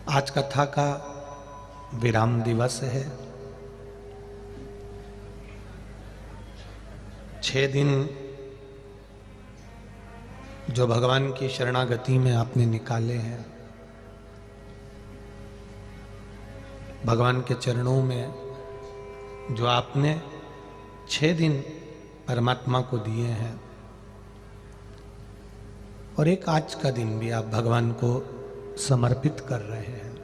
आज कथा का विराम दिवस है। 6 दिन जो भगवान की शरणागति में आपने निकाले हैं, भगवान के चरणों में जो आपने 6 दिन परमात्मा को दिए हैं, और एक आज का दिन भी आप भगवान को समर्पित कर रहे हैं,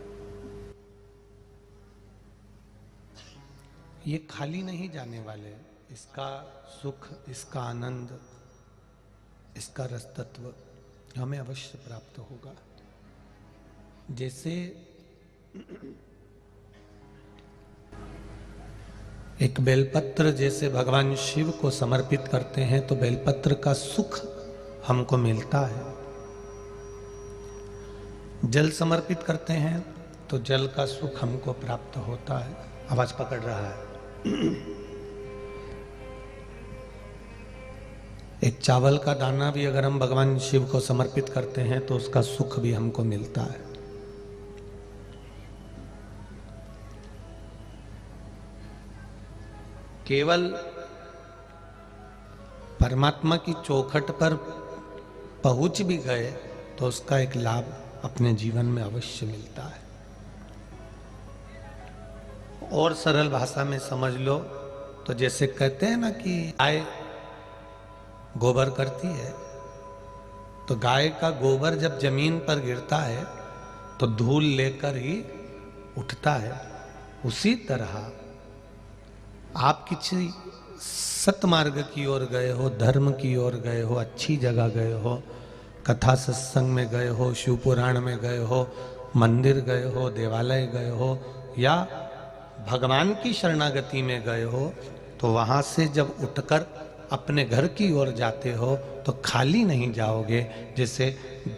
ये खाली नहीं जाने वाले। इसका सुख, इसका आनंद, इसका रस तत्व हमें अवश्य प्राप्त होगा। जैसे एक बेलपत्र जैसे भगवान शिव को समर्पित करते हैं तो बेलपत्र का सुख हमको मिलता है। जल समर्पित करते हैं तो जल का सुख हमको प्राप्त होता है। आवाज पकड़ रहा है। एक चावल का दाना भी अगर हम भगवान शिव को समर्पित करते हैं तो उसका सुख भी हमको मिलता है। केवल परमात्मा की चौखट पर पहुंच भी गए तो उसका एक लाभ अपने जीवन में अवश्य मिलता है। और सरल भाषा में समझ लो तो जैसे कहते हैं ना कि गाय गोबर करती है, तो गाय का गोबर जब जमीन पर गिरता है तो धूल लेकर ही उठता है। उसी तरह आप किसी सतमार्ग की ओर गए हो, धर्म की ओर गए हो, अच्छी जगह गए हो, कथा सत्संग में गए हो, शिव पुराण में गए हो, मंदिर गए हो, देवालय गए हो, या भगवान की शरणागति में गए हो, तो वहां से जब उठकर अपने घर की ओर जाते हो तो खाली नहीं जाओगे। जैसे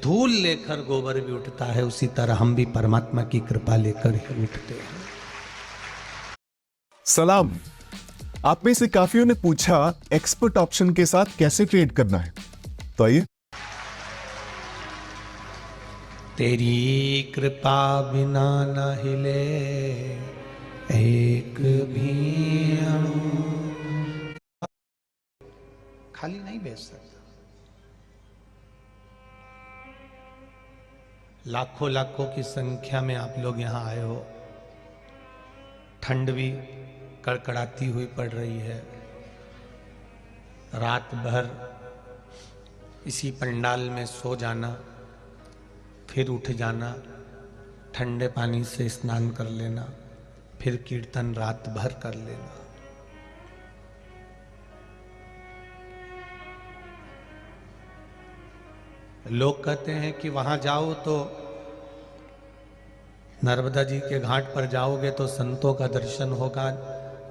धूल लेकर गोबर भी उठता है, उसी तरह हम भी परमात्मा की कृपा लेकर ही उठते हैं। सलाम। आप में से काफियों ने पूछा एक्सपर्ट ऑप्शन के साथ कैसे ट्रेड करना है, तो आइए। तेरी कृपा बिना न हिले एक भी अणु, खाली नहीं बेच सकता। लाखों लाखों की संख्या में आप लोग यहां आए हो। ठंड भी कड़कड़ाती हुई पड़ रही है। रात भर इसी पंडाल में सो जाना, फिर उठ जाना, ठंडे पानी से स्नान कर लेना, फिर कीर्तन रात भर कर लेना। लोग कहते हैं कि वहां जाओ तो नर्मदा जी के घाट पर जाओगे तो संतों का दर्शन होगा,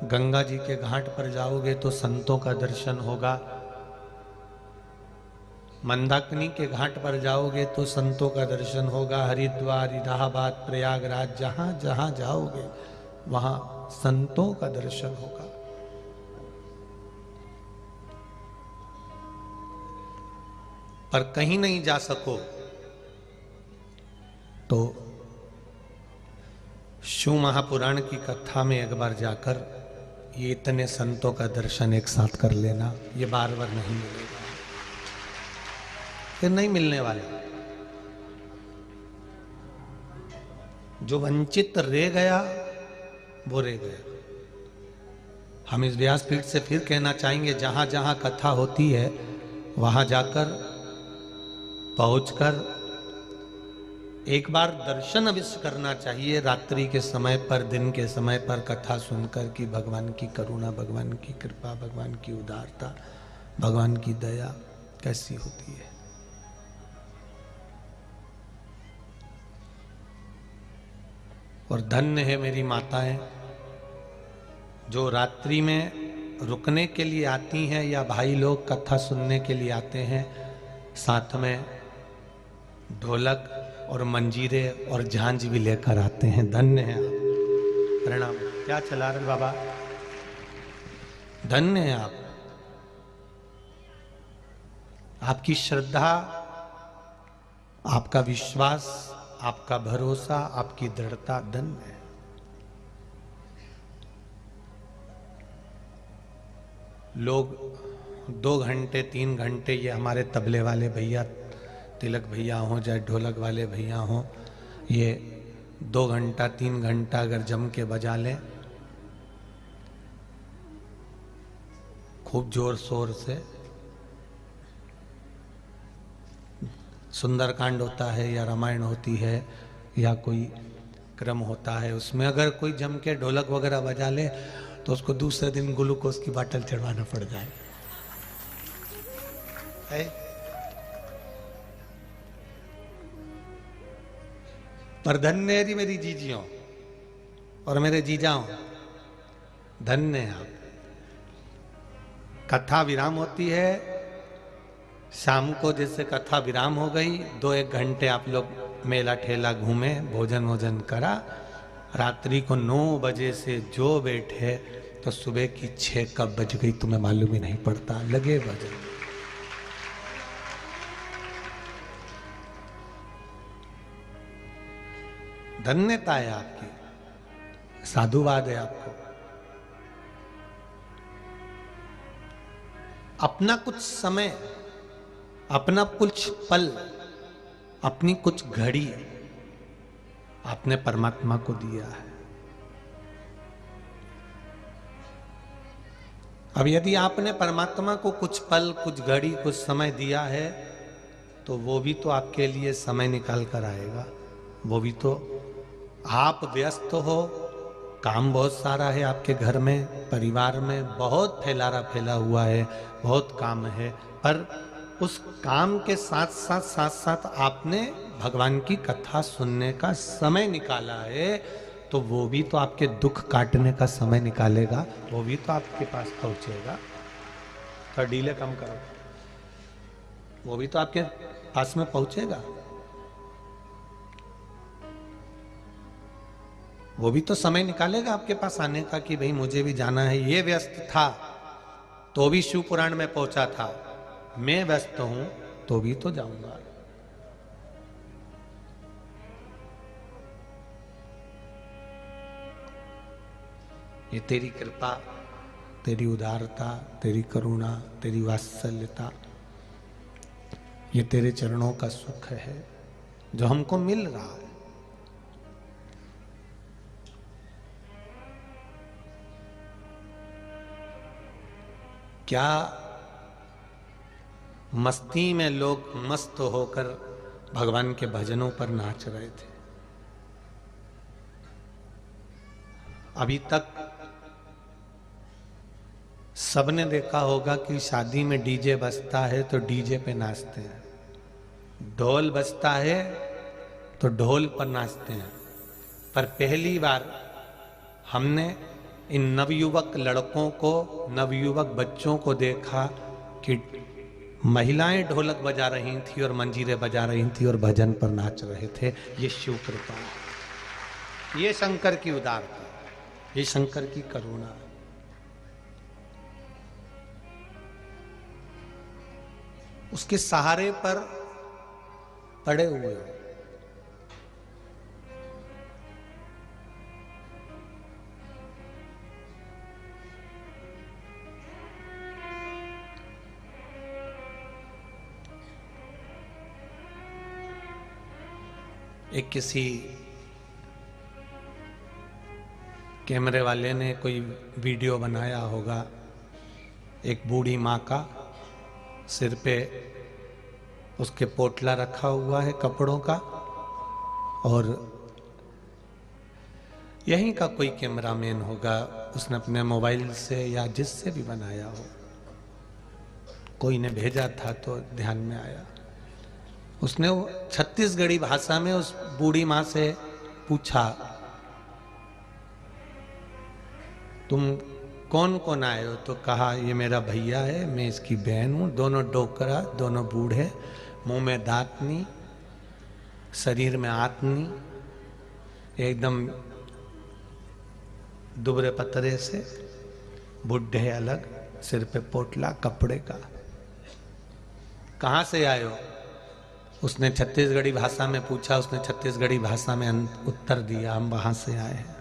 गंगा जी के घाट पर जाओगे तो संतों का दर्शन होगा, मंदाकिनी के घाट पर जाओगे तो संतों का दर्शन होगा, हरिद्वार, इलाहाबाद, प्रयागराज, जहां जहां जाओगे वहां संतों का दर्शन होगा। पर कहीं नहीं जा सको तो शिव महापुराण की कथा में एक बार जाकर ये इतने संतों का दर्शन एक साथ कर लेना। ये बार बार नहीं मिलेगा, फिर नहीं मिलने वाले। जो वंचित रह गया वो रह गया। हम इस व्यासपीठ से फिर कहना चाहेंगे, जहां जहां कथा होती है वहां जाकर पहुंचकर एक बार दर्शन अवश्य करना चाहिए। रात्रि के समय पर, दिन के समय पर कथा सुनकर कि भगवान की करुणा, भगवान की कृपा, भगवान की उदारता, भगवान की दया कैसी होती है। और धन्य है मेरी माताएं जो रात्रि में रुकने के लिए आती हैं, या भाई लोग कथा सुनने के लिए आते हैं, साथ में ढोलक और मंजीरे और झांझ भी लेकर आते हैं। धन्य है आप। प्रणाम। क्या चला रहे बाबा? धन्य है आप। आपकी श्रद्धा, आपका विश्वास, आपका भरोसा, आपकी दृढ़ता धन्य है। लोग 2 घंटे 3 घंटे, ये हमारे तबले वाले भैया तिलक भैया हों चाहे ढोलक वाले भैया हों, ये 2 घंटा 3 घंटा अगर जम के बजा लें खूब जोर शोर से, सुंदरकांड होता है या रामायण होती है या कोई क्रम होता है, उसमें अगर कोई जम के ढोलक वगैरह बजा ले तो उसको दूसरे दिन ग्लूकोज की बाटल चढ़वाना पड़ जाए है? पर धन्य है जी मेरी जीजियों और मेरे जीजाओं, धन्य है आप। कथा विराम होती है शाम को, जैसे कथा विराम हो गई 2-1 घंटे आप लोग मेला ठेला घूमे, भोजन वोजन करा, रात्रि को 9 बजे से जो बैठे तो सुबह की 6 कब बज गई तुम्हें मालूम ही नहीं पड़ता, लगे बजे। धन्यता है आपकी, साधुवाद है आपको। अपना कुछ समय, अपना कुछ पल, अपनी कुछ घड़ी आपने परमात्मा को दिया है। अब यदि आपने परमात्मा को कुछ पल, कुछ घड़ी, कुछ समय दिया है तो वो भी तो आपके लिए समय निकाल कर आएगा। वो भी तो, आप व्यस्त हो, काम बहुत सारा है आपके घर में, परिवार में बहुत फैला हुआ है, बहुत काम है, पर उस काम के साथ साथ आपने भगवान की कथा सुनने का समय निकाला है, तो वो भी तो आपके दुख काटने का समय निकालेगा, वो भी तो आपके पास पहुंचेगा। तो डीले कम करो, वो भी तो आपके पास में पहुंचेगा, वो भी तो समय निकालेगा आपके पास आने का कि भाई मुझे भी जाना है। ये व्यस्त था तो भी शिव पुराण में पहुंचा था, मैं व्यस्त हूं तो भी तो जाऊंगा। ये तेरी कृपा, तेरी उदारता, तेरी करुणा, तेरी वात्सल्यता, ये तेरे चरणों का सुख है जो हमको मिल रहा है। क्या मस्ती में लोग मस्त होकर भगवान के भजनों पर नाच रहे थे। अभी तक सबने देखा होगा कि शादी में डीजे बजता है तो डीजे पे नाचते हैं, ढोल बजता है तो ढोल पर नाचते हैं। पर पहली बार हमने इन नवयुवक लड़कों को, नवयुवक बच्चों को देखा कि महिलाएं ढोलक बजा रही थी और मंजीरे बजा रही थी और भजन पर नाच रहे थे। ये शिव कृपा है, ये शंकर की उदारता, ये शंकर की करुणा है। उसके सहारे पर पड़े हुए हो। एक किसी कैमरे वाले ने कोई वीडियो बनाया होगा, एक बूढ़ी माँ का सिर पे उसके पोटला रखा हुआ है कपड़ों का, और यहीं का कोई कैमरामैन होगा, उसने अपने मोबाइल से या जिससे भी बनाया हो, कोई ने भेजा था तो ध्यान में आया। उसने वो छत्तीसगढ़ी भाषा में उस बूढ़ी माँ से पूछा, तुम कौन कौन आए हो? तो कहा ये मेरा भैया है, मैं इसकी बहन हूं, दोनों डोकरा, दोनों बूढ़े, मुंह में दांत नहीं, शरीर में आत नहीं, एकदम दुबरे पतरे से, बुढ़े अलग, सिर पे पोटला कपड़े का। कहां से आए हो? उसने छत्तीसगढ़ी भाषा में पूछा, उसने छत्तीसगढ़ी भाषा में उत्तर दिया, हम वहां से आए हैं।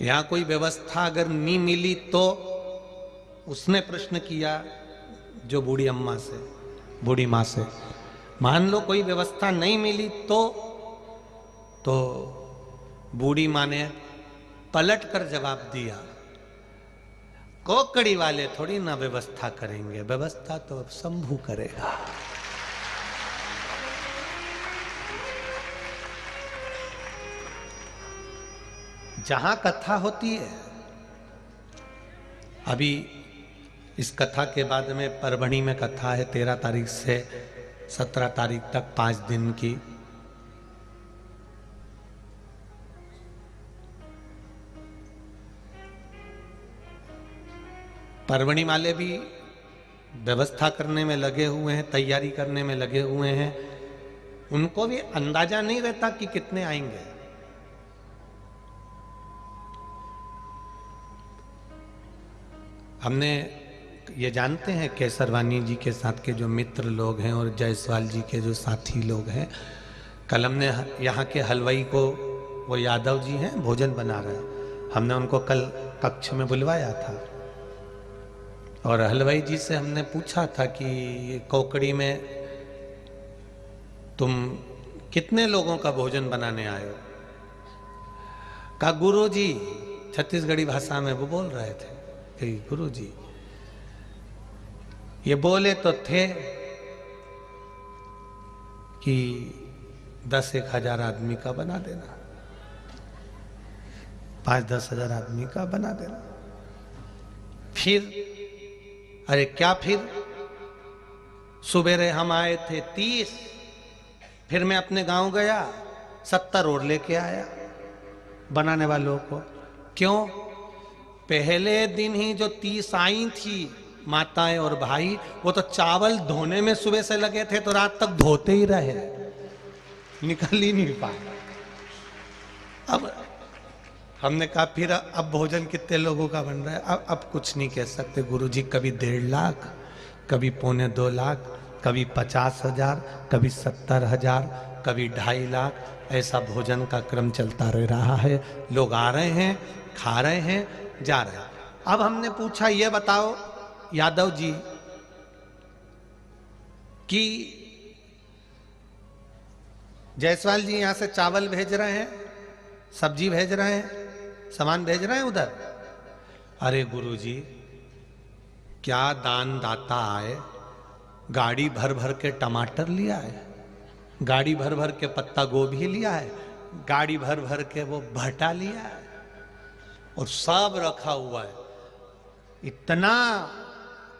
यहां कोई व्यवस्था अगर नहीं मिली तो, उसने प्रश्न किया जो बूढ़ी अम्मा से, बूढ़ी माँ से, मान लो कोई व्यवस्था नहीं मिली तो बूढ़ी माँ ने पलट कर जवाब दिया, कोकड़ी वाले थोड़ी ना व्यवस्था करेंगे, व्यवस्था तो शंभू करेगा। जहां कथा होती है, अभी इस कथा के बाद में परभणी में कथा है 13 तारीख से 17 तारीख तक 5 दिन की। परभणी वाले भी व्यवस्था करने में लगे हुए हैं, तैयारी करने में लगे हुए हैं। उनको भी अंदाजा नहीं रहता कि कितने आएंगे। हमने ये जानते हैं केसरवानी जी के साथ के जो मित्र लोग हैं और जायसवाल जी के जो साथी लोग हैं, कल हमने यहाँ के हलवाई को, वो यादव जी हैं, भोजन बना रहे हैं, हमने उनको कल कक्ष में बुलवाया था और हलवाई जी से हमने पूछा था कि ये कोकड़ी में तुम कितने लोगों का भोजन बनाने आए हो? कहा गुरु जी, छत्तीसगढ़ी भाषा में वो बोल रहे थे कि गुरु जी, ये बोले तो थे कि 10-1 हजार आदमी का बना देना, 5-10 हजार आदमी का बना देना। फिर अरे क्या, फिर सुबेरे हम आए थे 30, फिर मैं अपने गांव गया 70 और लेके आया बनाने वालों को। क्यों? पहले दिन ही जो 30 आई थी माताएं और भाई, वो तो चावल धोने में सुबह से लगे थे, तो रात तक धोते ही रहे, निकल ही नहीं पाए। अब हमने कहा फिर अब भोजन कितने लोगों का बन रहा है? अब कुछ नहीं कह सकते गुरु जी, कभी 1.5 लाख, कभी 1.25 लाख, कभी 50 हजार, कभी 70 हजार, कभी 2.5 लाख, ऐसा भोजन का क्रम चलता रह रहा है। लोग आ रहे हैं, खा रहे हैं, जा रहे हैं। अब हमने पूछा, ये बताओ यादव जी कि जायसवाल जी यहां से चावल भेज रहे हैं, सब्जी भेज रहे हैं, सामान भेज रहे हैं उधर। अरे गुरुजी, क्या दान दाता आए, गाड़ी भर भर के टमाटर लिया है, गाड़ी भर भर के पत्ता गोभी लिया है, गाड़ी भर भर के वो भटा लिया है और सब रखा हुआ है। इतना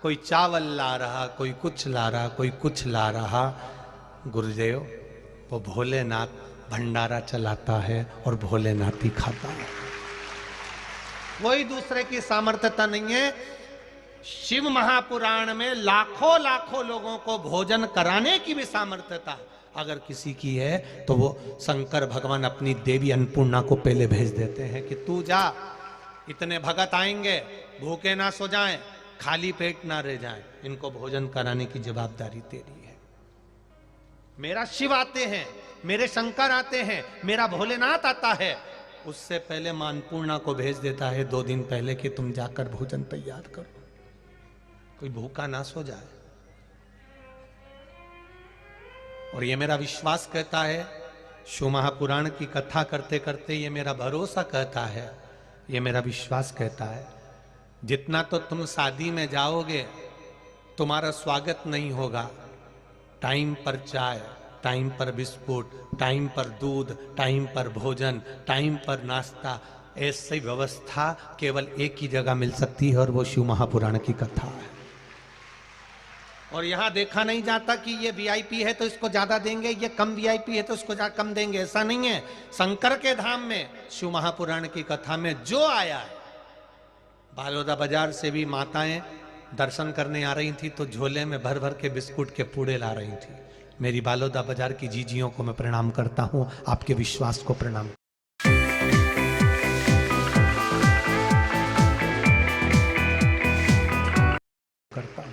कोई चावल ला रहा, कोई कुछ ला रहा, कोई कुछ ला रहा। गुरुदेव, वो भोलेनाथ भंडारा चलाता है और भोलेनाथ ही खाता है, कोई दूसरे की सामर्थ्यता नहीं है। शिव महापुराण में लाखों लाखों लोगों को भोजन कराने की भी सामर्थ्यता अगर किसी की है तो वो शंकर भगवान अपनी देवी अन्नपूर्णा को पहले भेज देते हैं कि तू जा, इतने भगत आएंगे, भूखे ना सो जाएं, खाली पेट ना रह जाएं, इनको भोजन कराने की जवाबदारी तेरी है। मेरा शिव आते हैं, मेरे शंकर आते हैं, मेरा भोलेनाथ आता है, उससे पहले मां अन्नपूर्णा को भेज देता है 2 दिन पहले कि तुम जाकर भोजन तैयार करो, कोई भूखा ना सो जाए। और ये मेरा विश्वास कहता है, शिव महापुराण की कथा करते करते ये मेरा भरोसा कहता है, ये मेरा विश्वास कहता है, जितना तो तुम शादी में जाओगे तुम्हारा स्वागत नहीं होगा। टाइम पर चाय, टाइम पर बिस्कुट, टाइम पर दूध, टाइम पर भोजन, टाइम पर नाश्ता, ऐसी व्यवस्था केवल एक ही जगह मिल सकती है और वो शिव महापुराण की कथा है। और यहां देखा नहीं जाता कि ये वीआईपी है तो इसको ज्यादा देंगे, ये कम वीआईपी है तो इसको कम देंगे, ऐसा नहीं है। शंकर के धाम में शिव महापुराण की कथा में जो आया है, बालोदा बाजार से भी माताएं दर्शन करने आ रही थी तो झोले में भर भर के बिस्कुट के पूड़े ला रही थी, मेरी बालोदा बाजार की जीजियों को मैं प्रणाम करता हूं, आपके विश्वास को प्रणाम करता हूं।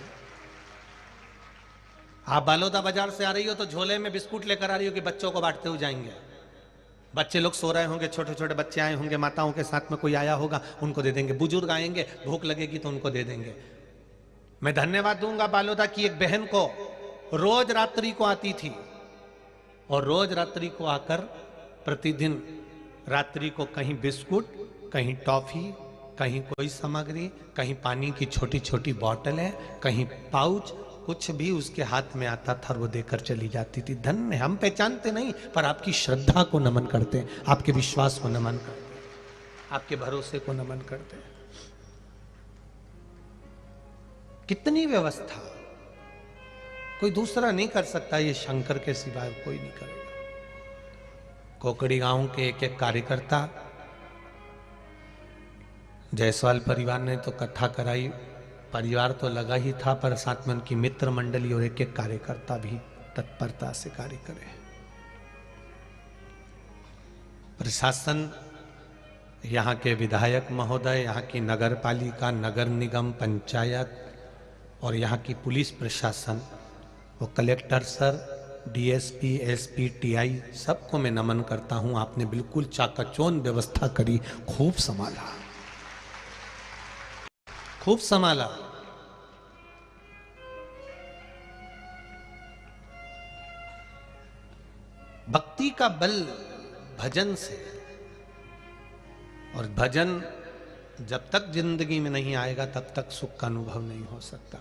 आप बालोदा बाजार से आ रही हो तो झोले में बिस्कुट लेकर आ रही हो कि बच्चों को बांटते हुए जाएंगे। बच्चे लोग सो रहे होंगे, छोटे छोटे बच्चे आए होंगे, माताओं के साथ में कोई आया होगा, उनको दे देंगे। बुजुर्ग आएंगे, भूख लगेगी तो उनको दे देंगे। मैं धन्यवाद दूंगा बालोदा की एक बहन को, रोज रात्रि को आती थी और रोज रात्रि को आकर प्रतिदिन रात्रि को कहीं बिस्कुट, कहीं टॉफी, कहीं कोई सामग्री, कहीं पानी की छोटी छोटी बोतलें, कहीं पाउच, कुछ भी उसके हाथ में आता था वो देकर चली जाती थी। धन्य, हम पहचानते नहीं पर आपकी श्रद्धा को नमन करते हैं, आपके विश्वास को नमन करते हैं, आपके भरोसे को नमन करते हैं। कितनी व्यवस्था कोई दूसरा नहीं कर सकता, ये शंकर के सिवाय कोई नहीं करेगा। कोकड़ी गांव के एक एक कार्यकर्ता, जायसवाल परिवार ने तो कथा कराई, परिवार तो लगा ही था पर साथ में उनकी मित्र मंडली और एक एक कार्यकर्ता भी तत्परता से कार्य करे। प्रशासन, यहाँ के विधायक महोदय, यहाँ की नगर पालिका, नगर निगम, पंचायत और यहाँ की पुलिस प्रशासन, वो collector sir, DSP, SP, TI, सबको मैं नमन करता हूँ। आपने बिल्कुल चाकचौंध व्यवस्था करी, खूब संभाला, खूब संभाला। भक्ति का बल भजन से, और भजन जब तक जिंदगी में नहीं आएगा तब तक सुख का अनुभव नहीं हो सकता।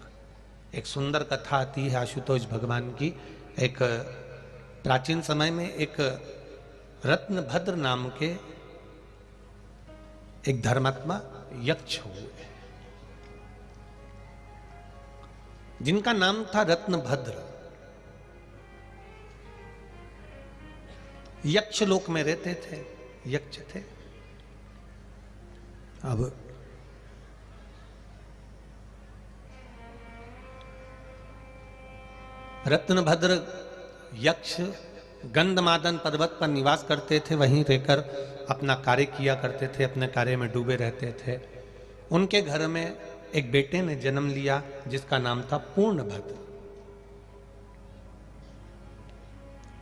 एक सुंदर कथा आती है आशुतोष भगवान की। एक प्राचीन समय में एक रत्नभद्र नाम के एक धर्मात्मा यक्ष हुए, जिनका नाम था रत्नभद्र। यक्ष लोक में रहते थे, यक्ष थे। अब रत्नभद्र यक्ष गंधमादन पर्वत पर निवास करते थे, वहीं रहकर अपना कार्य किया करते थे, अपने कार्य में डूबे रहते थे। उनके घर में एक बेटे ने जन्म लिया जिसका नाम था पूर्णभद्र।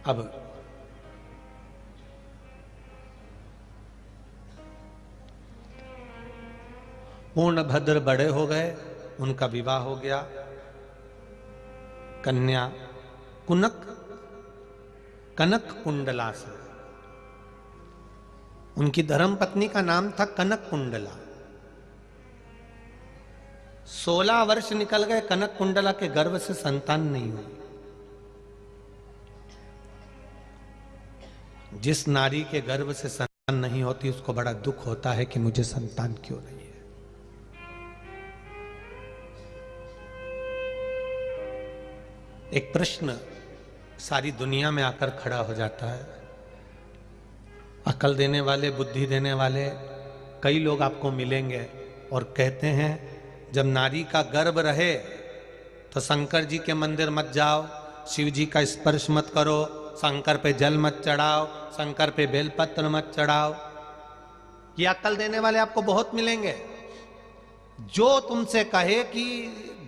अब पूर्णभद्र बड़े हो गए, उनका विवाह हो गया। कन्या कनक कुंडला से, उनकी धर्म पत्नी का नाम था कनक कुंडला। 16 वर्ष निकल गए, कनक कुंडला के गर्भ से संतान नहीं हुई। जिस नारी के गर्भ से संतान नहीं होती उसको बड़ा दुख होता है कि मुझे संतान क्यों नहीं है। एक प्रश्न सारी दुनिया में आकर खड़ा हो जाता है। अकल देने वाले, बुद्धि देने वाले कई लोग आपको मिलेंगे और कहते हैं जब नारी का गर्भ रहे तो शंकर जी के मंदिर मत जाओ, शिव जी का स्पर्श मत करो, शंकर पे जल मत चढ़ाओ, शंकर पे बेलपत्र मत चढ़ाओ। ये अकल देने वाले आपको बहुत मिलेंगे। जो तुमसे कहे कि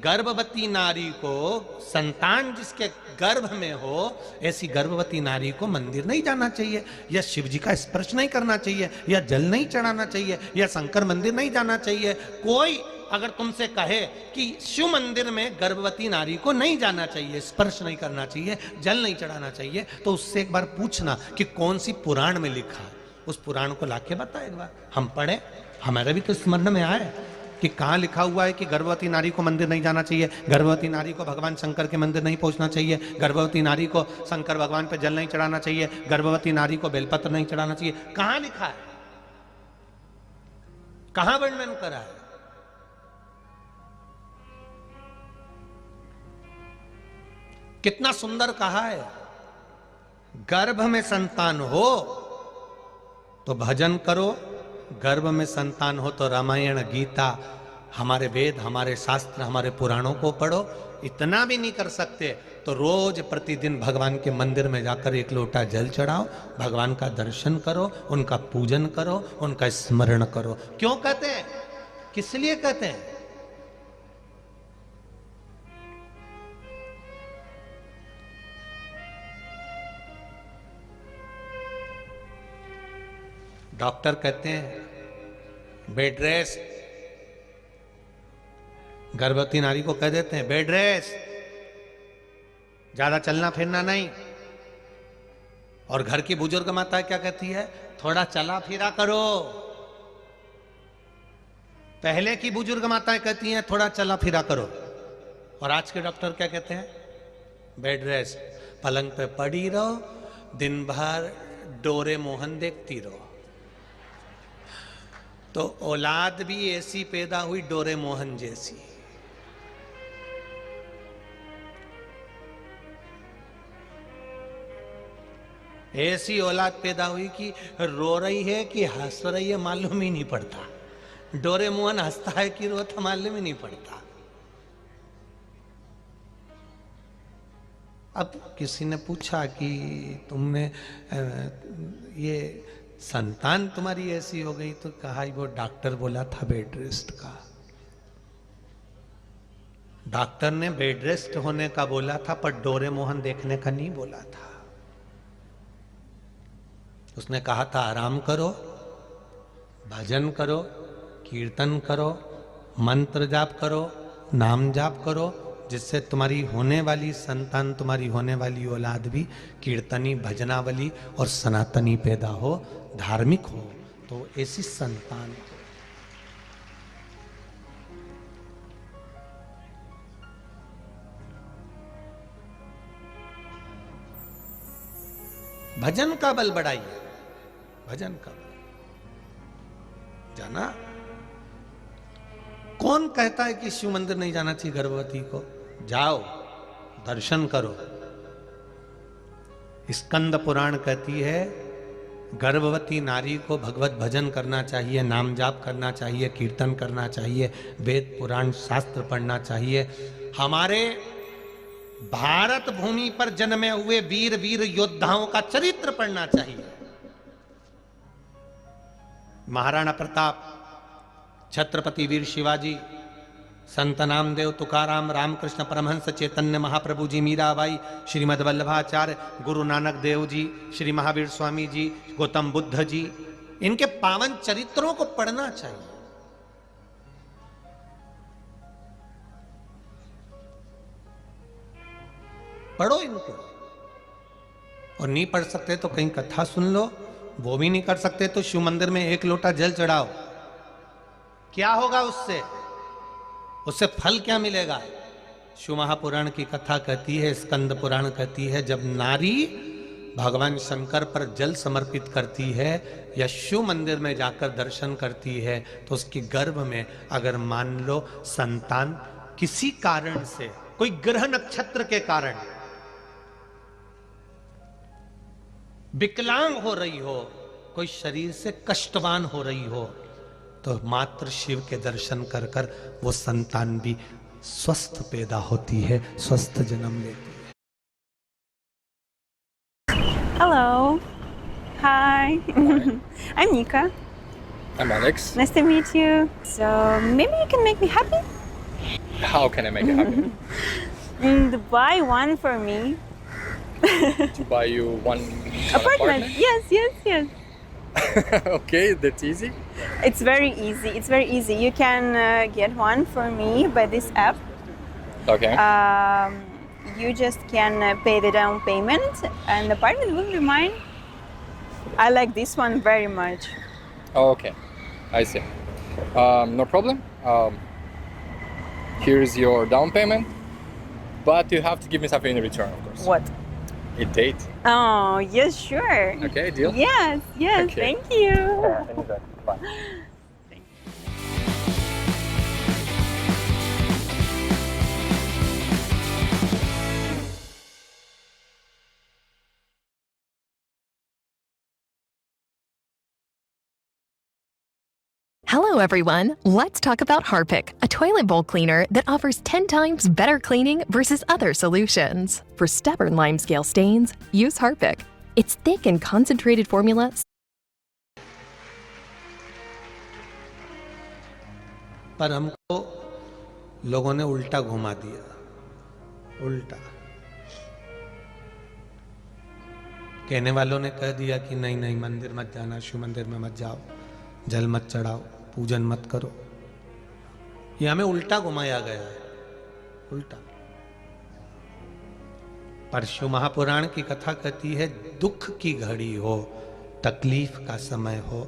गर्भवती नारी को, संतान जिसके गर्भ में हो, ऐसी गर्भवती नारी को मंदिर नहीं जाना चाहिए, या शिव जी का स्पर्श नहीं करना चाहिए, या जल नहीं चढ़ाना चाहिए, या शंकर मंदिर नहीं जाना चाहिए। कोई अगर तुमसे कहे कि शिव मंदिर में गर्भवती नारी को नहीं जाना चाहिए, स्पर्श नहीं करना चाहिए, जल नहीं चढ़ाना चाहिए, तो उससे एक बार पूछना कि कौन सी पुराण में लिखा है। उस पुराण को लाके बता एक बार, हम पढ़े, हमारे भी तो स्मरण में आए कि कहाँ लिखा हुआ है कि गर्भवती नारी को मंदिर नहीं जाना चाहिए, गर्भवती नारी को भगवान शंकर के मंदिर नहीं पहुंचना चाहिए, गर्भवती नारी को शंकर भगवान पे जल नहीं चढ़ाना चाहिए, गर्भवती नारी को बेलपत्र नहीं चढ़ाना चाहिए। कहाँ लिखा है, कहाँ वर्णन करा है? कितना सुंदर कहा है, गर्भ में संतान हो तो भजन करो, गर्भ में संतान हो तो रामायण, गीता, हमारे वेद, हमारे शास्त्र, हमारे पुराणों को पढ़ो। इतना भी नहीं कर सकते तो रोज प्रतिदिन भगवान के मंदिर में जाकर एक लोटा जल चढ़ाओ, भगवान का दर्शन करो, उनका पूजन करो, उनका स्मरण करो। क्यों कहते हैं, किस लिए कहते हैं? डॉक्टर कहते हैं बेड रेस्ट, गर्भवती नारी को कह देते हैं बेड रेस्ट, ज्यादा चलना फिरना नहीं। और घर की बुजुर्ग माता क्या कहती है, थोड़ा चला फिरा करो। पहले की बुजुर्ग माताएं कहती हैं थोड़ा चला फिरा करो, और आज के डॉक्टर क्या कहते हैं, बेड रेस्ट, पलंग पे पड़ी रहो, दिन भर डोरे मोहन देखती रहो। तो औलाद भी ऐसी पैदा हुई डोरे मोहन जैसी। ऐसी औलाद पैदा हुई कि रो रही है कि हंस रही है मालूम ही नहीं पड़ता, डोरे मोहन हंसता है कि रोता मालूम ही नहीं पड़ता। अब किसी ने पूछा कि तुमने ये संतान तुम्हारी ऐसी हो गई, तो कहा वो डॉक्टर बोला था बेड रेस्ट का। डॉक्टर ने बेड रेस्ट होने का बोला था, पर डोरे मोहन देखने का नहीं बोला था। उसने कहा था आराम करो, भजन करो, कीर्तन करो, मंत्र जाप करो, नाम जाप करो, जिससे तुम्हारी होने वाली संतान, तुम्हारी होने वाली औलाद भी कीर्तनी, भजनावली और सनातनी पैदा हो, धार्मिक हो। तो ऐसी संतान हो। भजन का बल बढ़ाइए, भजन का बल। जाना, कौन कहता है कि शिव मंदिर नहीं जाना चाहिए गर्भवती को? जाओ, दर्शन करो। स्कंद पुराण कहती है गर्भवती नारी को भगवत भजन करना चाहिए, नाम जाप करना चाहिए, कीर्तन करना चाहिए, वेद पुराण शास्त्र पढ़ना चाहिए। हमारे भारत भूमि पर जन्मे हुए वीर वीर योद्धाओं का चरित्र पढ़ना चाहिए। महाराणा प्रताप, छत्रपति वीर शिवाजी, संत नामदेव, तुकाराम, रामकृष्ण परमहंस, चैतन्य महाप्रभु जी, मीराबाई, श्रीमद वल्लभाचार्य, गुरु नानक देव जी, श्री महावीर स्वामी जी, गौतम बुद्ध जी, इनके पावन चरित्रों को पढ़ना चाहिए। पढ़ो इनको। और नहीं पढ़ सकते तो कहीं कथा सुन लो, वो भी नहीं कर सकते तो शिव मंदिर में एक लोटा जल चढ़ाओ। क्या होगा उससे? उससे फल क्या मिलेगा? शिव महापुराण की कथा कहती है, स्कंद पुराण कहती है, जब नारी भगवान शंकर पर जल समर्पित करती है या शिव मंदिर में जाकर दर्शन करती है, तो उसके गर्भ में अगर मान लो संतान किसी कारण से, कोई ग्रह नक्षत्र के कारण विकलांग हो रही हो, कोई शरीर से कष्टवान हो रही हो, तो मात्र शिव के दर्शन कर कर वो संतान भी स्वस्थ पैदा होती है, स्वस्थ जन्म लेती है। Hello. Hi. I'm Nika. I'm Alex. Nice to meet you. So maybe you can make me happy? How can I make you happy? Buy one for me. To buy you one Apartment. Yes, yes, yes. Okay, that's easy. It's very easy. It's very easy. You can get one for me by this app. Okay. You just can pay the down payment and the apartment will be mine. I like this one very much. Okay, I see. No problem. Here's your down payment, but you have to give me something in return, of course. What? A date. Oh, yes, sure. Okay, deal. Yes, yes. Okay. Thank you. Anytime. Bye. Hello, everyone. Let's talk about Harpic, a toilet bowl cleaner that offers 10 times better cleaning versus other solutions. For stubborn limescale stains, use Harpic. Its thick and concentrated formula. पर हमको लोगों ने उल्टा घुमा दिया, उल्टा। कहने वालों ने कह दिया कि नहीं नहीं, मंदिर मत जाना, शिव मंदिर में मत जाओ, जल मत चढ़ाओ, पूजन मत करो। ये हमें उल्टा घुमाया गया है, उल्टा। पर शिव महापुराण की कथा कहती है, दुख की घड़ी हो, तकलीफ का समय हो,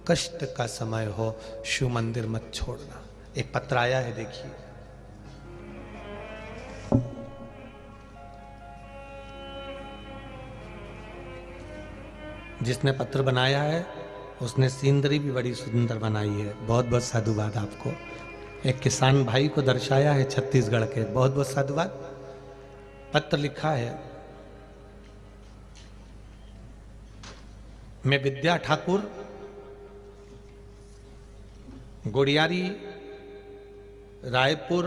कष्ट का समय हो, शिव मंदिर मत छोड़ना। एक पत्र आया है, देखिए। जिसने पत्र बनाया है उसने सीनरी भी बड़ी सुंदर बनाई है। बहुत बहुत साधुवाद आपको। एक किसान भाई को दर्शाया है छत्तीसगढ़ के, बहुत बहुत साधुवाद। पत्र लिखा है, मैं विद्या ठाकुर, गुड़ियारी, रायपुर,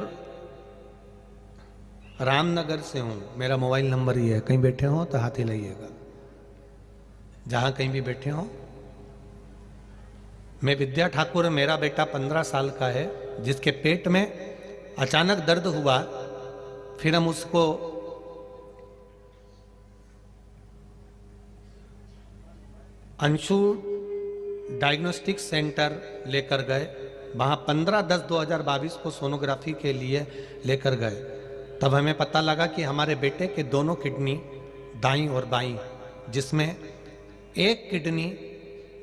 रामनगर से हूं। मेरा मोबाइल नंबर ही है, कहीं बैठे हो तो हाथ हिलाइएगा, जहां कहीं भी बैठे हो। मैं विद्या ठाकुर, मेरा बेटा 15 साल का है, जिसके पेट में अचानक दर्द हुआ। फिर हम उसको अंशु डायग्नोस्टिक सेंटर लेकर गए। वहां 15/10/2022 को सोनोग्राफी के लिए लेकर गए। तब हमें पता लगा कि हमारे बेटे के दोनों किडनी, दाईं और बाईं, जिसमें एक किडनी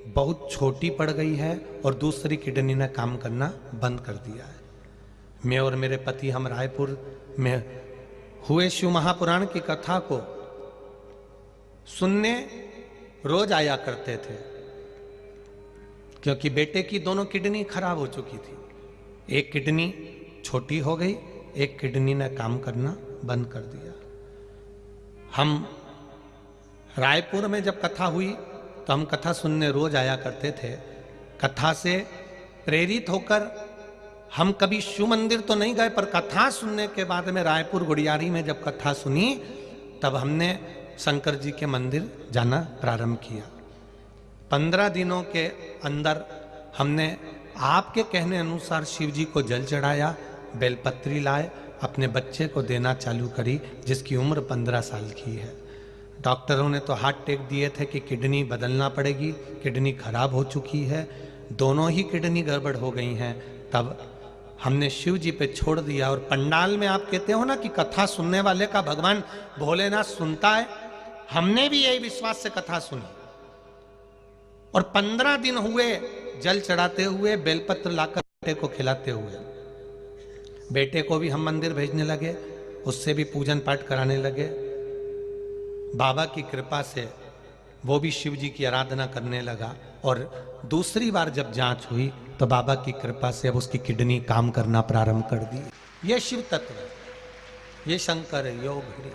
बहुत छोटी पड़ गई है और दूसरी किडनी ने काम करना बंद कर दिया है। मैं और मेरे पति, हम रायपुर में हुए शिव महापुराण की कथा को सुनने रोज आया करते थे, क्योंकि बेटे की दोनों किडनी खराब हो चुकी थी। एक किडनी छोटी हो गई, एक किडनी ने काम करना बंद कर दिया। हम रायपुर में जब कथा हुई तो हम कथा सुनने रोज आया करते थे। कथा से प्रेरित होकर हम कभी शिव मंदिर तो नहीं गए, पर कथा सुनने के बाद में रायपुर गुड़ियारी में जब कथा सुनी, तब हमने शंकर जी के मंदिर जाना प्रारंभ किया। 15 दिनों के अंदर हमने आपके कहने अनुसार शिव जी को जल चढ़ाया, बेलपत्री लाए, अपने बच्चे को देना चालू करी, जिसकी उम्र 15 साल की है। डॉक्टरों ने तो हाथ टेक दिए थे कि किडनी बदलना पड़ेगी, किडनी खराब हो चुकी है, दोनों ही किडनी गड़बड़ हो गई हैं। तब हमने शिव जी पे छोड़ दिया। और पंडाल में आप कहते हो ना कि कथा सुनने वाले का भगवान भोलेनाथ सुनता है, हमने भी यही विश्वास से कथा सुनी। और 15 दिन हुए जल चढ़ाते हुए, बेलपत्र लाकर बेटे को खिलाते हुए। बेटे को भी हम मंदिर भेजने लगे, उससे भी पूजन पाठ कराने लगे। बाबा की कृपा से वो भी शिव जी की आराधना करने लगा। और दूसरी बार जब जांच हुई तो बाबा की कृपा से अब उसकी किडनी काम करना प्रारंभ कर दी। ये शिव तत्व है, ये शंकर है, योग है।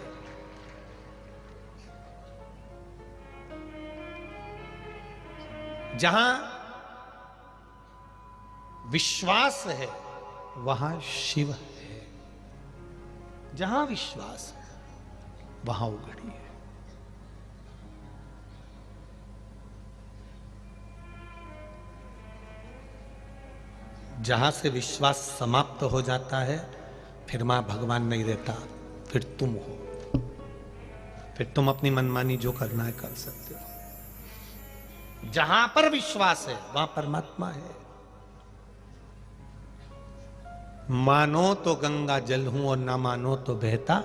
जहां विश्वास है वहां शिव है, जहां विश्वास है वहां उघड़ी है। जहां से विश्वास समाप्त हो जाता है, फिर मां भगवान नहीं रहता, फिर तुम हो, फिर तुम अपनी मनमानी जो करना है कर सकते हो। जहां पर विश्वास है वहां परमात्मा है। मानो तो गंगा जल हूं और ना मानो तो बहता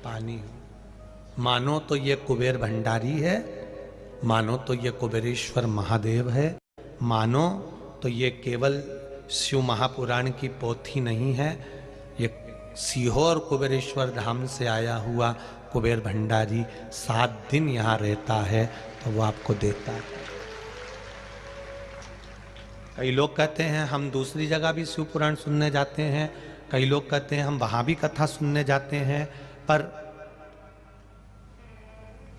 पानी हूं। मानो तो ये कुबेर भंडारी है, मानो तो ये कुबेरेश्वर महादेव है, मानो तो ये केवल शिव महापुराण की पोथी नहीं है, ये सीहोर कुबेरेश्वर धाम से आया हुआ कुबेर भंडारी 7 दिन यहां रहता है, तो वो आपको देता है। कई लोग कहते हैं हम दूसरी जगह भी शिव पुराण सुनने जाते हैं, कई लोग कहते हैं हम वहां भी कथा सुनने जाते हैं, पर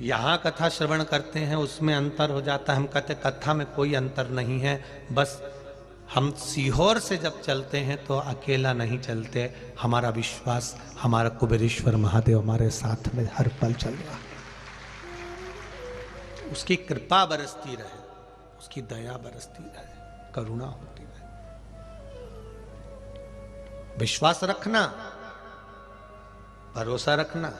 यहां कथा श्रवण करते हैं उसमें अंतर हो जाता है। हम कहते कथा में कोई अंतर नहीं है, बस हम सीहोर से जब चलते हैं तो अकेला नहीं चलते, हमारा विश्वास, हमारा कुबेरेश्वर महादेव हमारे साथ में हर पल चल रहा है। उसकी कृपा बरसती रहे, उसकी दया बरसती रहे, करुणा होती रहे। विश्वास रखना, भरोसा रखना।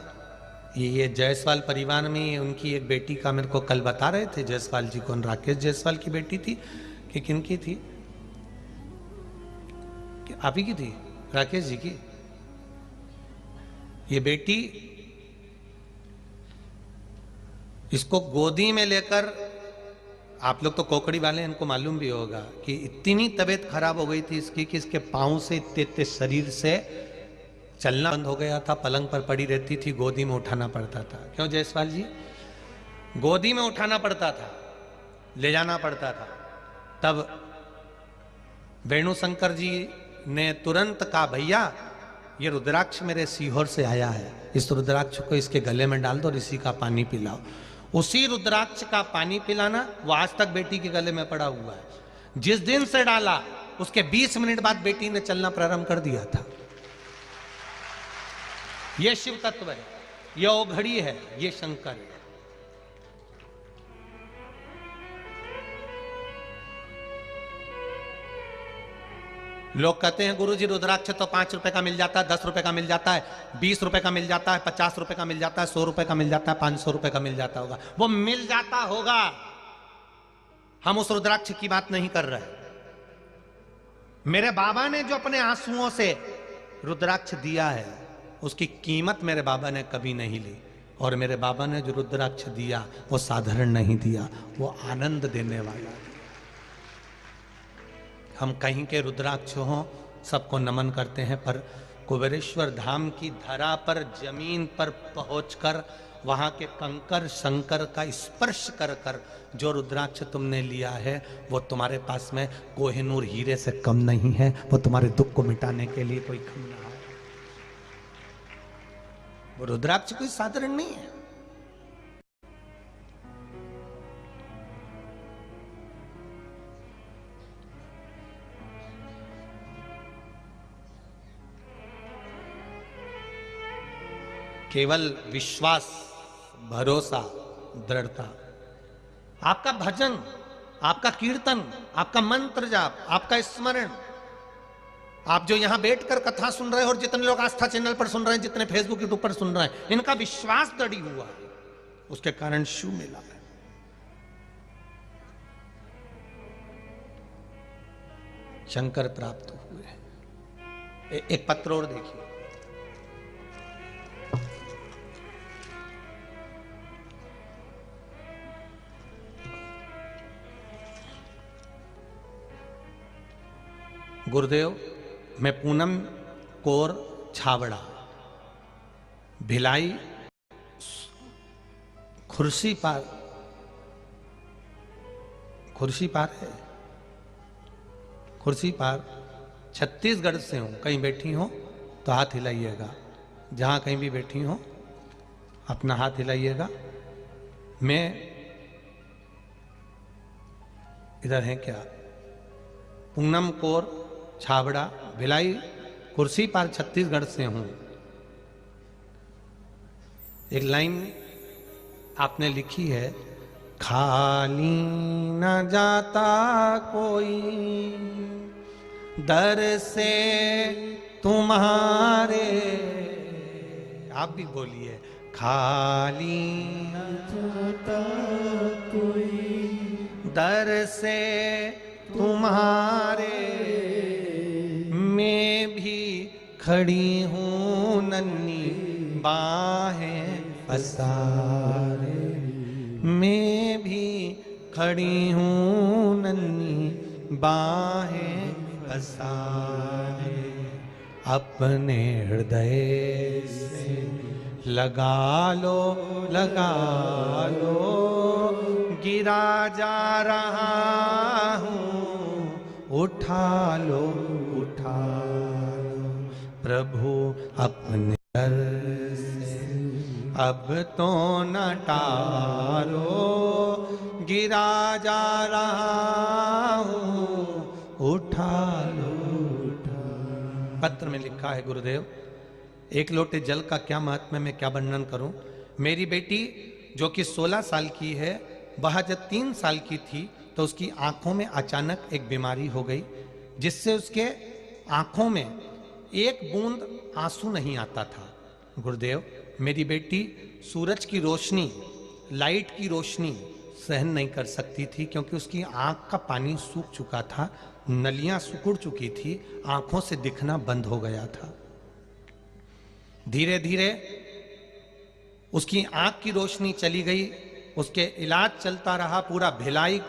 ये जायसवाल परिवार में उनकी एक बेटी का मेरे को कल बता रहे थे जायसवाल जी, कौन, राकेश जायसवाल की बेटी थी कि किनकी थी, कि आप ही की थी, राकेश जी की। ये बेटी इसको गोदी में लेकर, आप लोग तो कोकड़ी वाले, इनको मालूम भी होगा कि इतनी तबीयत खराब हो गई थी इसकी कि इसके पांव से इतने शरीर से चलना बंद हो गया था, पलंग पर पड़ी रहती थी, गोदी में उठाना पड़ता था। क्यों जायसवाल जी? गोदी में उठाना पड़ता था, ले जाना पड़ता था। तब वेणु शंकर जी ने तुरंत कहा, भैया ये रुद्राक्ष मेरे सीहोर से आया है, इस रुद्राक्ष को इसके गले में डाल दो और इसी का पानी पिलाओ। उसी रुद्राक्ष का पानी पिलाना वो आज तक बेटी के गले में पड़ा हुआ है। जिस दिन से डाला उसके 20 मिनट बाद बेटी ने चलना प्रारंभ कर दिया था। ये शिव तत्व है, ये ओघड़ी है, ये शंकर है। लोग कहते हैं गुरुजी रुद्राक्ष तो 5 रुपए का मिल जाता है, 10 रुपए का मिल जाता है, 20 रुपए का मिल जाता है, 50 रुपए का मिल जाता है, 100 रुपए का मिल जाता है, 500 रुपए का मिल जाता होगा। वो मिल जाता होगा, हम उस रुद्राक्ष की बात नहीं कर रहे। मेरे बाबा ने जो अपने आंसुओं से रुद्राक्ष दिया है, उसकी कीमत मेरे बाबा ने कभी नहीं ली। और मेरे बाबा ने जो रुद्राक्ष दिया वो साधारण नहीं दिया, वो आनंद देने वाला। हम कहीं के रुद्राक्ष हों, सबको नमन करते हैं, पर कुबेरेश्वर धाम की धरा पर, जमीन पर पहुंचकर वहां के कंकर शंकर का स्पर्श कर कर जो रुद्राक्ष तुमने लिया है वो तुम्हारे पास में कोहिनूर हीरे से कम नहीं है, वो तुम्हारे दुख को मिटाने के लिए कोई कम ना है। वो रुद्राक्ष कोई साधारण नहीं है। केवल विश्वास, भरोसा, दृढ़ता, आपका भजन, आपका कीर्तन, आपका मंत्र जाप, आपका स्मरण, आप जो यहां बैठकर कथा सुन रहे हो और जितने लोग आस्था चैनल पर सुन रहे हैं, जितने फेसबुक यूट्यूब पर सुन रहे हैं, इनका विश्वास दृढ़ हुआ है, उसके कारण शिव मिला है। शंकर प्राप्त हुए। एक पत्र और देखिए। गुरुदेव, मैं पूनम कौर छावड़ा, भिलाई खुर्सी पार है, खुर्सी पार छत्तीसगढ़ से हूं। कहीं बैठी हो तो हाथ हिलाइएगा, जहां कहीं भी बैठी हो अपना हाथ हिलाइएगा। मैं इधर है क्या? पूनम कौर छावड़ा, भिलाई कुर्सी पार छत्तीसगढ़ से हूं। एक लाइन आपने लिखी है, खाली न जाता कोई दर से तुम्हारे। आप भी बोलिए, खाली न जाता कोई दर से तुम्हारे। मैं भी खड़ी हूँ नन्ही बाहें पसारे, मैं भी खड़ी हूँ नन्ही बाहें पसारे। अपने हृदय से लगा लो, गिरा जा रहा हूँ, उठा लो, प्रभु अपने दर से अब तो न टालो। गिरा जा रहा हूँ, उठा उठा लो उठा। पत्र में लिखा है गुरुदेव, एक लोटे जल का क्या महत्व है, मैं क्या वर्णन करूं। मेरी बेटी जो कि 16 साल की है, वह जब 3 साल की थी तो उसकी आंखों में अचानक एक बीमारी हो गई, जिससे उसके आंखों में एक बूंद आंसू नहीं आता था। गुरुदेव, मेरी बेटी सूरज की रोशनी, लाइट की रोशनी सहन नहीं कर सकती थी, क्योंकि उसकी आंख का पानी सूख चुका था, नलियां सिकुड़ चुकी थी, आंखों से दिखना बंद हो गया था। धीरे धीरे उसकी आंख की रोशनी चली गई, उसके इलाज चलता रहा। पूरा भिलाई,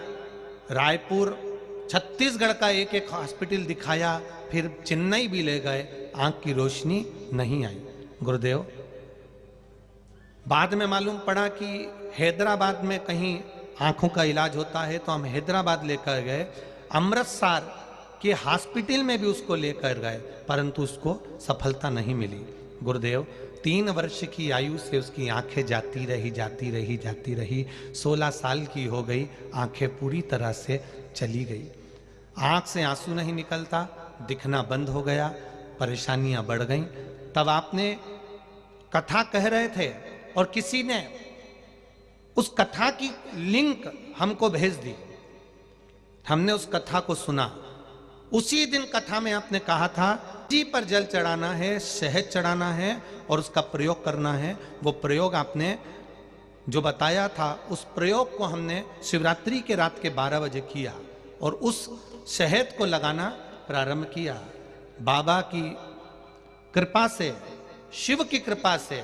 रायपुर, छत्तीसगढ़ का एक एक हॉस्पिटल दिखाया, फिर चेन्नई भी ले गए, आंख की रोशनी नहीं आई। गुरुदेव, बाद में मालूम पड़ा कि हैदराबाद में कहीं आंखों का इलाज होता है, तो हम हैदराबाद लेकर गए। अमृतसर के हॉस्पिटल में भी उसको लेकर गए, परंतु उसको सफलता नहीं मिली। गुरुदेव, 3 वर्ष की आयु से उसकी आंखें जाती रही। 16 साल की हो गई, आंखें पूरी तरह से चली गई। आंख से आंसू नहीं निकलता, दिखना बंद हो गया, परेशानियां बढ़ गईं। तब आपने कथा कह रहे थे और किसी ने उस कथा की लिंक हमको भेज दी। हमने उस कथा को सुना। उसी दिन कथा में आपने कहा था जी पर जल चढ़ाना है, शहद चढ़ाना है और उसका प्रयोग करना है। वो प्रयोग आपने जो बताया था, उस प्रयोग को हमने शिवरात्रि के रात के 12 बजे किया और उस शहद को लगाना प्रारंभ किया। बाबा की कृपा से, शिव की कृपा से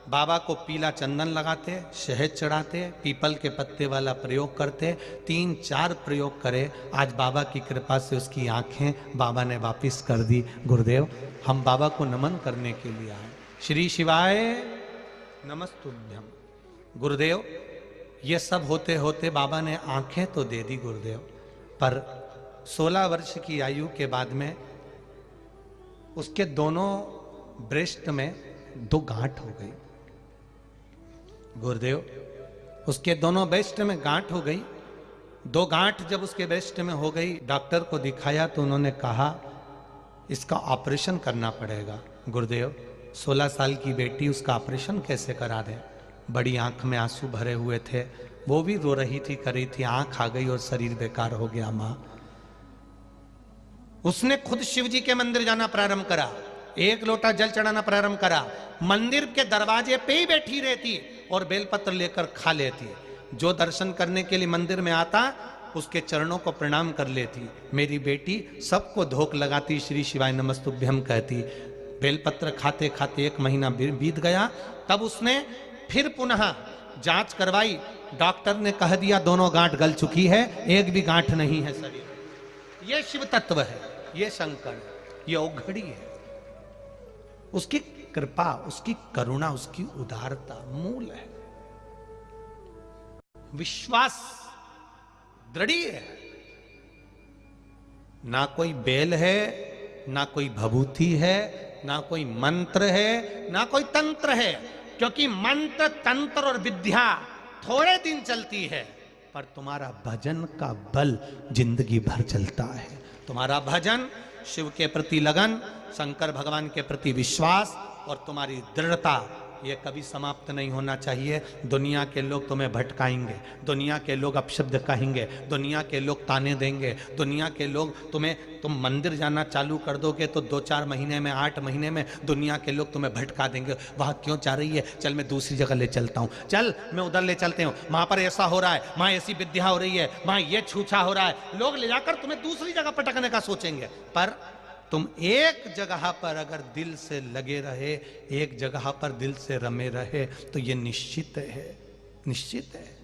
बाबा को पीला चंदन लगाते, शहद चढ़ाते, पीपल के पत्ते वाला प्रयोग करते। 3-4 प्रयोग करे। आज बाबा की कृपा से उसकी आंखें बाबा ने वापिस कर दी। गुरुदेव, हम बाबा को नमन करने के लिए आए। श्री शिवाय नमस्तुभ्यम। गुरुदेव, ये सब होते होते बाबा ने आंखें तो दे दी गुरुदेव, पर 16 वर्ष की आयु के बाद में उसके दोनों ब्रेस्ट में 2 गांठ हो गई। गुरुदेव, उसके दोनों ब्रेस्ट में गांठ हो गई। 2 गांठ जब उसके ब्रेस्ट में हो गई, डॉक्टर को दिखाया तो उन्होंने कहा इसका ऑपरेशन करना पड़ेगा। गुरुदेव, 16 साल की बेटी, उसका ऑपरेशन कैसे करा दें। बड़ी आंख में आंसू भरे हुए थे, वो भी रो रही थी, कर रही थी, आंख आ गई और शरीर बेकार हो गया। मां, उसने खुद शिव जी के मंदिर जाना प्रारंभ करा, 1 लोटा जल चढ़ाना प्रारंभ करा, मंदिर के दरवाजे पे ही बैठी रहती और बेलपत्र लेकर खा लेती। जो दर्शन करने के लिए मंदिर में आता, उसके चरणों को प्रणाम कर लेती। मेरी बेटी सबको धोख लगाती, श्री शिवाय नमस्तुभ्यम कहती। बेलपत्र खाते खाते 1 महीना बीत गया। तब उसने फिर पुनः जांच करवाई। डॉक्टर ने कह दिया दोनों गांठ गल चुकी है, एक भी गांठ नहीं है शरीर। ये शिव तत्व है, ये शंकर, ये औघड़ी है। उसकी कृपा, उसकी करुणा, उसकी उदारता मूल है। विश्वास दृढ़ है। ना कोई बेल है, ना कोई भभूति है, ना कोई मंत्र है, ना कोई तंत्र है। क्योंकि मंत्र, तंत्र और विद्या थोड़े दिन चलती है, पर तुम्हारा भजन का बल जिंदगी भर चलता है। तुम्हारा भजन, शिव के प्रति लगन, शंकर भगवान के प्रति विश्वास और तुम्हारी दृढ़ता, ये कभी समाप्त नहीं होना चाहिए। दुनिया के लोग तुम्हें भटकाएंगे, दुनिया के लोग अपशब्द कहेंगे, दुनिया के लोग ताने देंगे, दुनिया के लोग तुम मंदिर जाना चालू कर दोगे तो 2-4 महीने में, 8 महीने में दुनिया के लोग तुम्हें भटका देंगे। वहाँ क्यों जा रही है, चल मैं दूसरी जगह ले चलता हूँ, चल मैं उधर ले चलते हूँ, वहाँ पर ऐसा हो रहा है, वहाँ ऐसी विद्या हो रही है, वहाँ ये छूछा हो रहा है। लोग ले जाकर तुम्हें दूसरी जगह पटकने का सोचेंगे। पर तुम एक जगह पर अगर दिल से लगे रहे, एक जगह पर दिल से रमे रहे, तो ये निश्चित है, निश्चित है।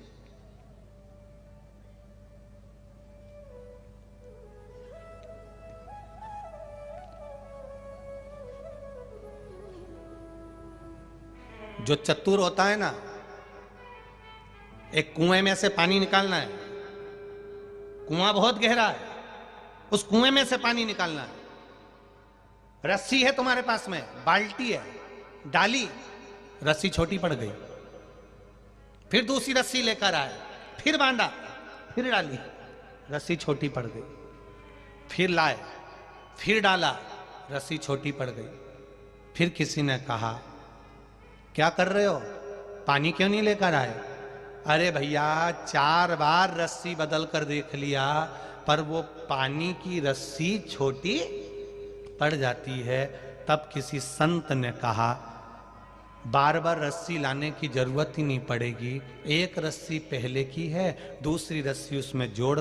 जो चतुर होता है ना, एक कुएं में से पानी निकालना है, कुआं बहुत गहरा है, उस कुएं में से पानी निकालना है। रस्सी है तुम्हारे पास में, बाल्टी है, डाली, रस्सी छोटी पड़ गई, फिर दूसरी रस्सी लेकर आए, फिर बांधा, फिर डाली, रस्सी छोटी पड़ गई। फिर लाए, फिर डाला, रस्सी छोटी पड़ गई। फिर किसी ने कहा क्या कर रहे हो, पानी क्यों नहीं लेकर आए? अरे भैया 4 बार रस्सी बदल कर देख लिया, पर वो पानी की रस्सी छोटी पड़ जाती है। तब किसी संत ने कहा बार बार रस्सी लाने की जरूरत ही नहीं पड़ेगी, एक रस्सी पहले की है, दूसरी रस्सी उसमें जोड़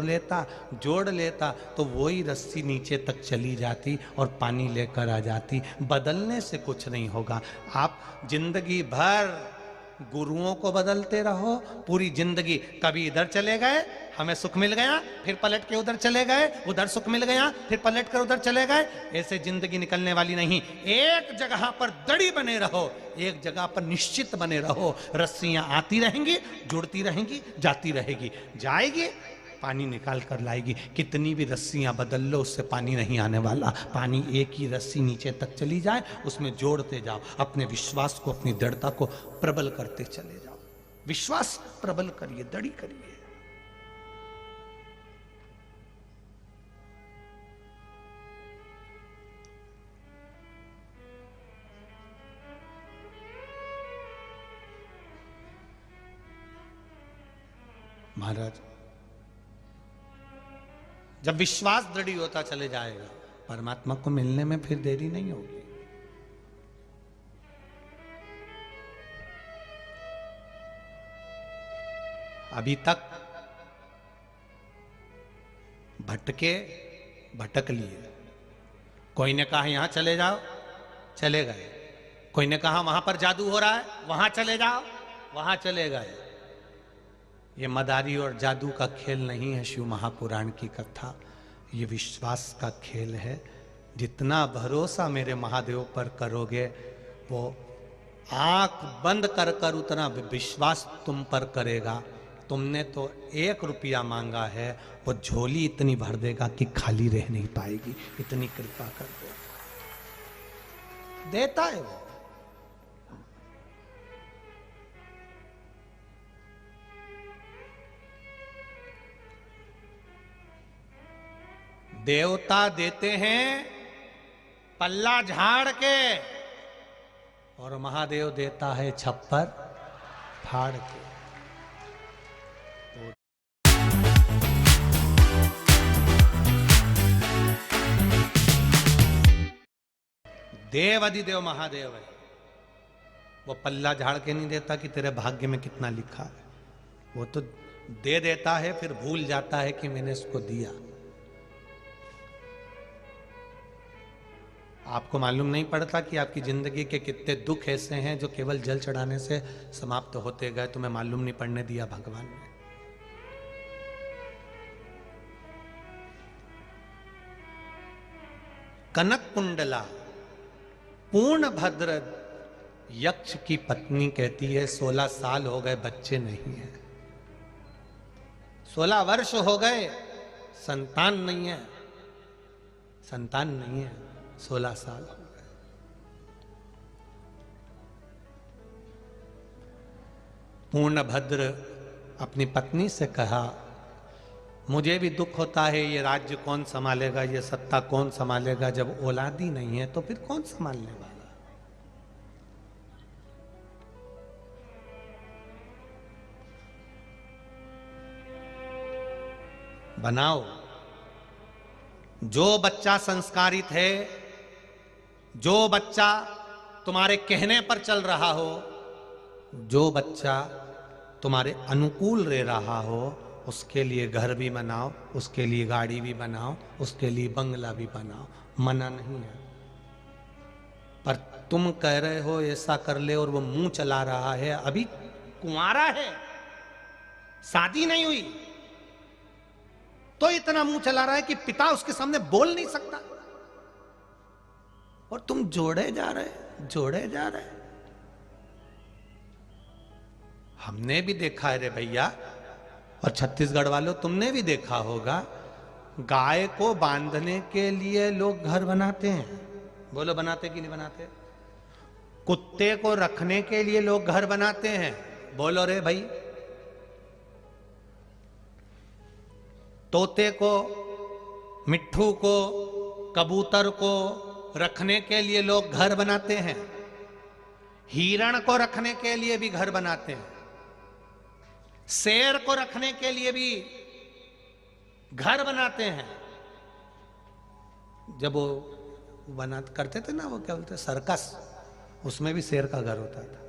लेता तो वही रस्सी नीचे तक चली जाती और पानी लेकर आ जाती। बदलने से कुछ नहीं होगा। आप जिंदगी भर गुरुओं को बदलते रहो, पूरी जिंदगी कभी इधर चले गए, हमें सुख मिल गया, फिर पलट के उधर चले गए, उधर सुख मिल गया, फिर पलट कर उधर चले गए। ऐसे जिंदगी निकलने वाली नहीं। एक जगह पर दड़ी बने रहो, एक जगह पर निश्चित बने रहो। रस्सियां आती रहेंगी, जुड़ती रहेंगी, जाती रहेगी, जाएगी, पानी निकाल कर लाएगी। कितनी भी रस्सियां बदल लो, उससे पानी नहीं आने वाला। पानी एक ही रस्सी नीचे तक चली जाए, उसमें जोड़ते जाओ। अपने विश्वास को, अपनी दृढ़ता को प्रबल करते चले जाओ। विश्वास प्रबल करिए, दृढ़ करिए। महाराज, जब विश्वास दृढ़ होता चले जाएगा, परमात्मा को मिलने में फिर देरी नहीं होगी। अभी तक भटक लिए। कोई ने कहा यहां चले जाओ, चले गए। कोई ने कहा वहां पर जादू हो रहा है, वहां चले जाओ, वहां चले गए। ये मदारी और जादू का खेल नहीं है शिव महापुराण की कथा, ये विश्वास का खेल है। जितना भरोसा मेरे महादेव पर करोगे, वो आंख बंद कर कर उतना विश्वास तुम पर करेगा। तुमने तो 1 रुपया मांगा है, वो झोली इतनी भर देगा कि खाली रह नहीं पाएगी। इतनी कृपा कर दो, देता है वो। देवता देते हैं पल्ला झाड़ के, और महादेव देता है छप्पर फाड़ के। देव अधिदेव महादेव है, वो पल्ला झाड़ के नहीं देता कि तेरे भाग्य में कितना लिखा है। वो तो दे देता है, फिर भूल जाता है कि मैंने इसको दिया। आपको मालूम नहीं पड़ता कि आपकी जिंदगी के कितने दुख ऐसे हैं जो केवल जल चढ़ाने से समाप्त होते गए, तुम्हें मालूम नहीं पड़ने दिया भगवान ने। कनक कुंडला पूर्ण भद्र यक्ष की पत्नी कहती है 16 साल हो गए, बच्चे नहीं है। 16 वर्ष हो गए, संतान नहीं है, संतान नहीं है, 16 साल हो गए। पूर्णभद्र अपनी पत्नी से कहा, मुझे भी दुख होता है, ये राज्य कौन संभालेगा, ये सत्ता कौन संभालेगा। जब औलाद ही नहीं है तो फिर कौन संभालने वाला। बनाओ। जो बच्चा संस्कारित है, जो बच्चा तुम्हारे कहने पर चल रहा हो, जो बच्चा तुम्हारे अनुकूल रह रहा हो, उसके लिए घर भी बनाओ, उसके लिए गाड़ी भी बनाओ, उसके लिए बंगला भी बनाओ। मना नहीं है, पर तुम कह रहे हो ऐसा कर ले, और वो मुंह चला रहा है, अभी कुंवारा है, शादी नहीं हुई, तो इतना मुंह चला रहा है कि पिता उसके सामने बोल नहीं सकता। और तुम जोड़े जा रहे। हमने भी देखा है रे भैया, और छत्तीसगढ़ वालों तुमने भी देखा होगा, गाय को बांधने के लिए लोग घर बनाते हैं। बोलो बनाते कि नहीं बनाते? कुत्ते को रखने के लिए लोग घर बनाते हैं। बोलो रे भाई। तोते को मिट्ठू को, कबूतर को रखने के लिए लोग घर बनाते हैं, हिरण को रखने के लिए भी घर बनाते हैं, शेर को रखने के लिए भी घर बनाते हैं। जब वो बना करते थे ना, वो क्या बोलते, सर्कस, उसमें भी शेर का घर होता था।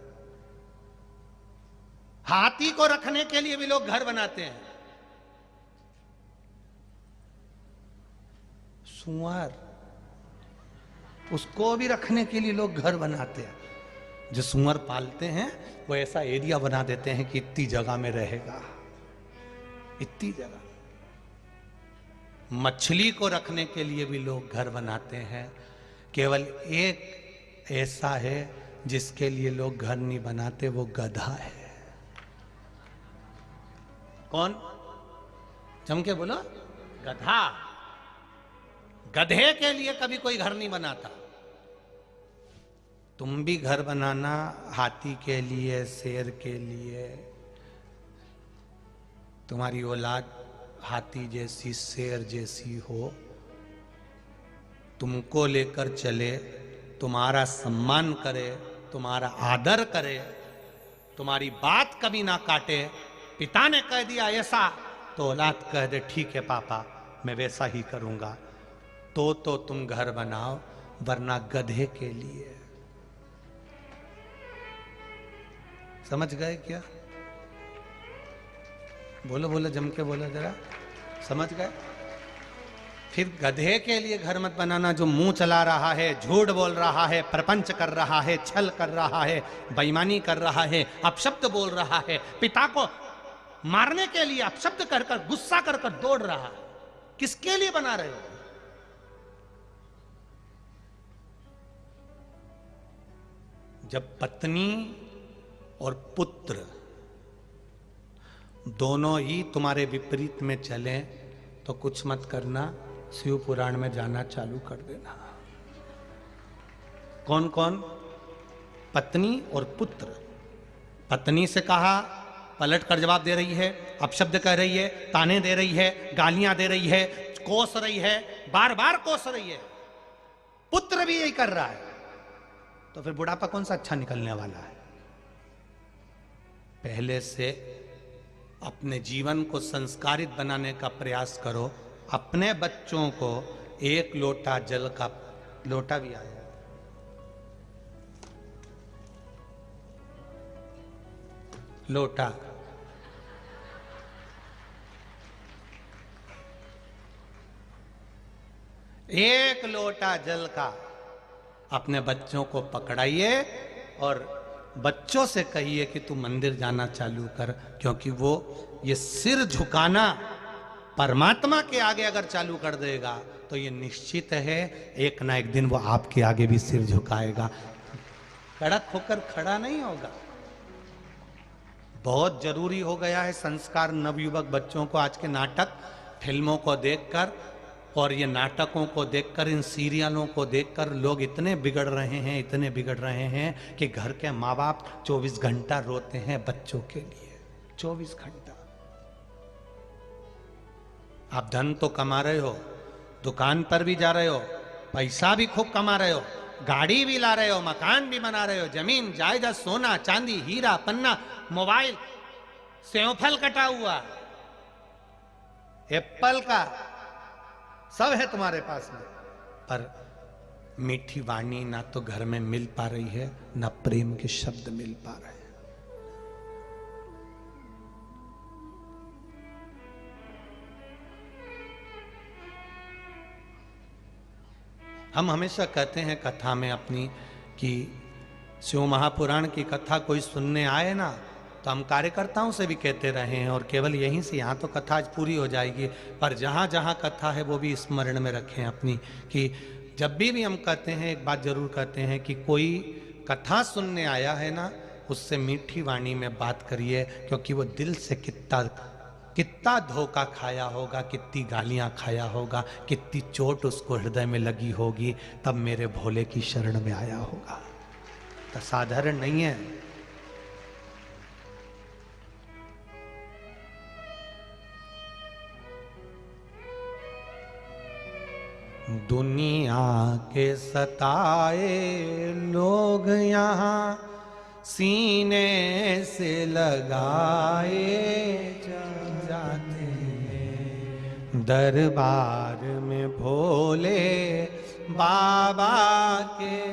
हाथी को रखने के लिए भी लोग घर बनाते हैं। सुअर, उसको भी रखने के लिए लोग घर बनाते हैं। जो सुअर पालते हैं वो ऐसा एरिया बना देते हैं कि इतनी जगह में रहेगा, इतनी जगह। मछली को रखने के लिए भी लोग घर बनाते हैं। केवल एक ऐसा है जिसके लिए लोग घर नहीं बनाते, वो गधा है। कौन? जम के बोलो, गधा। गधे के लिए कभी कोई घर नहीं बनाता। तुम भी घर बनाना हाथी के लिए, शेर के लिए। तुम्हारी औलाद हाथी जैसी, शेर जैसी हो, तुमको लेकर चले, तुम्हारा सम्मान करे, तुम्हारा आदर करे, तुम्हारी बात कभी ना काटे। पिता ने कह दिया ऐसा तो औलाद कह दे ठीक है पापा, मैं वैसा ही करूंगा। तो तुम घर बनाओ, वरना गधे के लिए। समझ गए क्या? बोलो बोलो, जम के बोलो जरा, समझ गए? फिर गधे के लिए घर मत बनाना जो मुंह चला रहा है, झूठ बोल रहा है, प्रपंच कर रहा है, छल कर रहा है, बेईमानी कर रहा है, अपशब्द बोल रहा है, पिता को मारने के लिए अपशब्द कर कर, गुस्सा कर कर दौड़ रहा है। किसके लिए बना रहे हो? जब पत्नी और पुत्र दोनों ही तुम्हारे विपरीत में चले तो कुछ मत करना, शिव पुराण में जाना चालू कर देना। कौन कौन? पत्नी और पुत्र। पत्नी से कहा, पलट कर जवाब दे रही है, अपशब्द कह रही है, ताने दे रही है, गालियां दे रही है, कोस रही है, बार बार कोस रही है। पुत्र भी यही कर रहा है, तो फिर बुढ़ापा कौन सा अच्छा निकलने वाला है? पहले से अपने जीवन को संस्कारित बनाने का प्रयास करो। अपने बच्चों को एक लोटा जल का, लोटा भी आया, लोटा, एक लोटा जल का अपने बच्चों को पकड़ाइए और बच्चों से कहिए कि तू मंदिर जाना चालू कर, क्योंकि वो ये सिर झुकाना परमात्मा के आगे अगर चालू कर देगा तो ये निश्चित है एक ना एक दिन वो आपके आगे भी सिर झुकाएगा, कड़क होकर खड़ा नहीं होगा। बहुत जरूरी हो गया है संस्कार नवयुवक बच्चों को आज के नाटक फिल्मों को देखकर और ये नाटकों को देखकर, इन सीरियलों को देखकर लोग इतने बिगड़ रहे हैं, इतने बिगड़ रहे हैं कि घर के माँ बाप 24 घंटा रोते हैं बच्चों के लिए। 24 घंटा। आप धन तो कमा रहे हो, दुकान पर भी जा रहे हो, पैसा भी खूब कमा रहे हो, गाड़ी भी ला रहे हो, मकान भी बना रहे हो, जमीन जायदाद, सोना चांदी, हीरा पन्ना, मोबाइल, सेवफल कटा हुआ, एप्पल का, सब है तुम्हारे पास में, पर मीठी वाणी ना तो घर में मिल पा रही है, ना प्रेम के शब्द मिल पा रहे हैं। हम हमेशा कहते हैं कथा में अपनी कि शिव महापुराण की कथा कोई सुनने आए ना, तो हम कार्यकर्ताओं से भी कहते रहे हैं और केवल यहीं से, यहाँ तो कथा आज पूरी हो जाएगी, पर जहाँ जहाँ कथा है वो भी स्मरण में रखें अपनी, कि जब भी हम कहते हैं एक बात जरूर कहते हैं कि कोई कथा सुनने आया है ना, उससे मीठी वाणी में बात करिए, क्योंकि वो दिल से कितना धोखा खाया होगा, कितनी गालियां खाया होगा, कितनी चोट उसको हृदय में लगी होगी, तब मेरे भोले की शरण में आया होगा। तो साधारण नहीं है। दुनिया के सताए लोग यहाँ सीने से लगाए जाते हैं, दरबार में भोले बाबा के